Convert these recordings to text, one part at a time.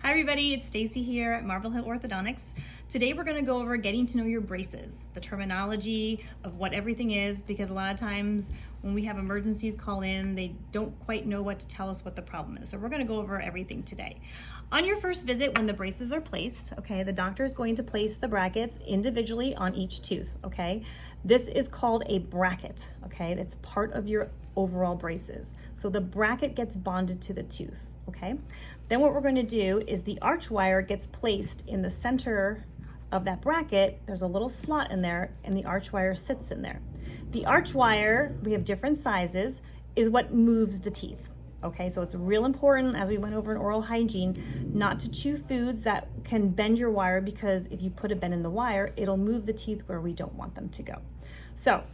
Hi everybody, it's Stacy here at Marble Hill Orthodontics. Today we're going to go over getting to know your braces, the terminology of what everything is, because a lot of times when we have emergencies call in, they don't quite know what to tell us what the problem is. So we're going to go over everything today. On your first visit, when the braces are placed, okay, the doctor is going to place the brackets individually on each tooth, okay? This is called a bracket, okay? That's part of your overall braces. So the bracket gets bonded to the tooth. Okay, then what we're going to do is the arch wire gets placed in the center of that bracket. There's a little slot in there and the arch wire sits in there. The arch wire, we have different sizes, is what moves the teeth. Okay, so it's real important, as we went over in oral hygiene, not to chew foods that can bend your wire, because if you put a bend in the wire, it'll move the teeth where we don't want them to go. So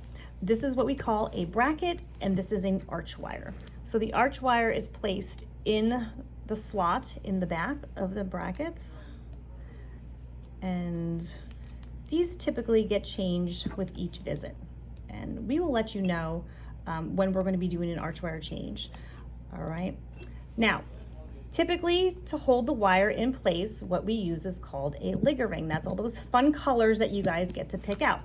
this is what we call a bracket, and this is an arch wire. So the arch wire is placed in the slot in the back of the brackets, and these typically get changed with each visit, and we will let you know when we're going to be doing an arch wire change. All right, now typically to hold the wire in place, what we use is called a ligger ring. That's all those fun colors that you guys get to pick out.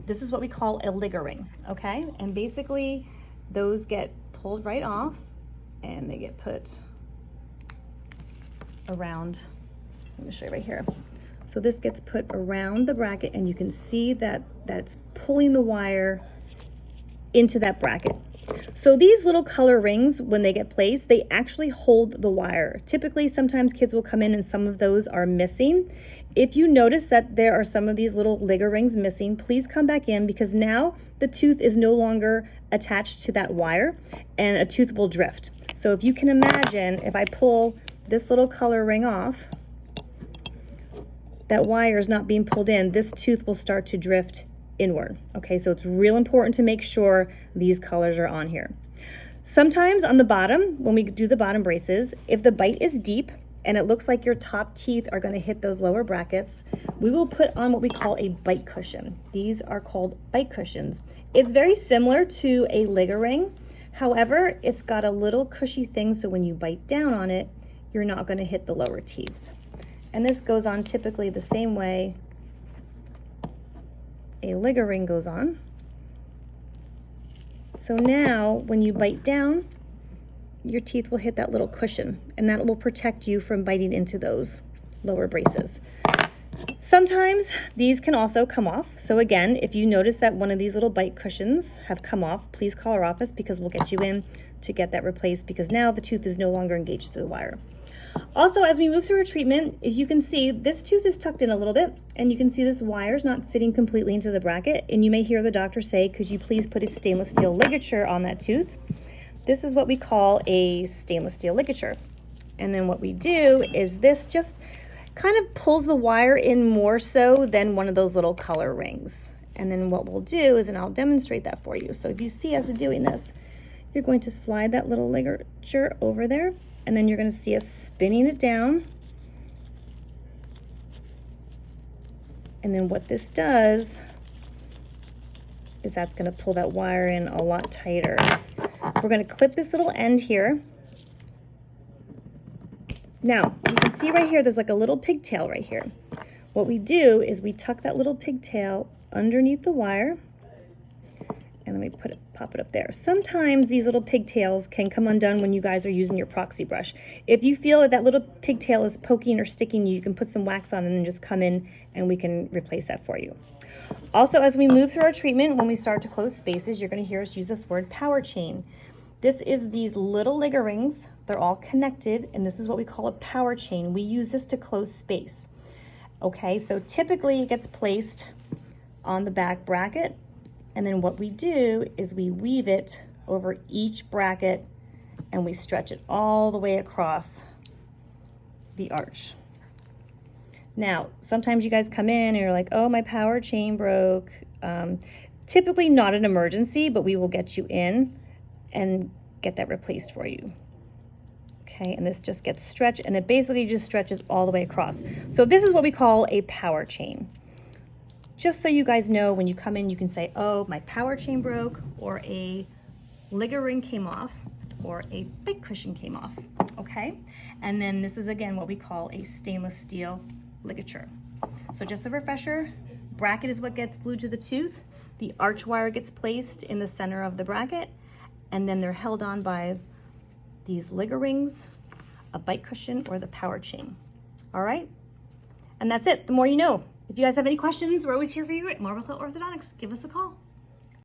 This is what we call a ligger ring, okay? And basically those get pulled right off and they get put around. Let me show you right here. So this gets put around the bracket, and you can see that it's pulling the wire into that bracket. So these little color rings, when they get placed, they actually hold the wire. Typically, sometimes kids will come in and some of those are missing. If you notice that there are some of these little ligger rings missing, please come back in, because now the tooth is no longer attached to that wire and a tooth will drift. So if you can imagine, if I pull this little color ring off, that wire is not being pulled in, this tooth will start to drift inward. Okay, so it's real important to make sure these colors are on here. Sometimes on the bottom, when we do the bottom braces, if the bite is deep and it looks like your top teeth are going to hit those lower brackets, we will put on what we call a bite cushion. These are called bite cushions. It's very similar to a ligger ring. However, it's got a little cushy thing, so when you bite down on it, you're not going to hit the lower teeth. And this goes on typically the same way a ligger ring goes on. So now when you bite down, your teeth will hit that little cushion, and that will protect you from biting into those lower braces. Sometimes these can also come off. So again, if you notice that one of these little bite cushions have come off, please call our office, because we'll get you in to get that replaced, because now the tooth is no longer engaged through the wire. Also, as we move through our treatment, as you can see, this tooth is tucked in a little bit, and you can see this wire is not sitting completely into the bracket, and you may hear the doctor say, could you please put a stainless steel ligature on that tooth? This is what we call a stainless steel ligature. And then what we do is this just kind of pulls the wire in more so than one of those little color rings. And then what we'll do is, and I'll demonstrate that for you. So if you see us doing this, you're going to slide that little ligature over there, and then you're going to see us spinning it down. And then what this does is that's going to pull that wire in a lot tighter. We're going to clip this little end here. Now, you can see right here, there's like a little pigtail right here. What we do is we tuck that little pigtail underneath the wire, and then we pop it up there. Sometimes these little pigtails can come undone when you guys are using your proxy brush. If you feel that little pigtail is poking or sticking, you can put some wax on and then just come in and we can replace that for you. Also, as we move through our treatment, when we start to close spaces, you're going to hear us use this word power chain. This is these little ligger rings. They're all connected, and this is what we call a power chain. We use this to close space. Okay, so typically it gets placed on the back bracket, and then what we do is we weave it over each bracket and we stretch it all the way across the arch. Now, sometimes you guys come in and you're like, oh, my power chain broke. Typically not an emergency, but we will get you in and get that replaced for you. Okay, and this just gets stretched, and it basically just stretches all the way across. So this is what we call a power chain. Just so you guys know, when you come in, you can say, oh, my power chain broke, or a ligger ring came off. or a bite cushion came off, okay? And then this is again what we call a stainless steel ligature. So just a refresher, bracket is what gets glued to the tooth. The arch wire gets placed in the center of the bracket, and then they're held on by these ligger rings, a bite cushion, or the power chain. All right? And that's it. The more you know. If you guys have any questions, we're always here for you at Marble Hill Orthodontics. Give us a call.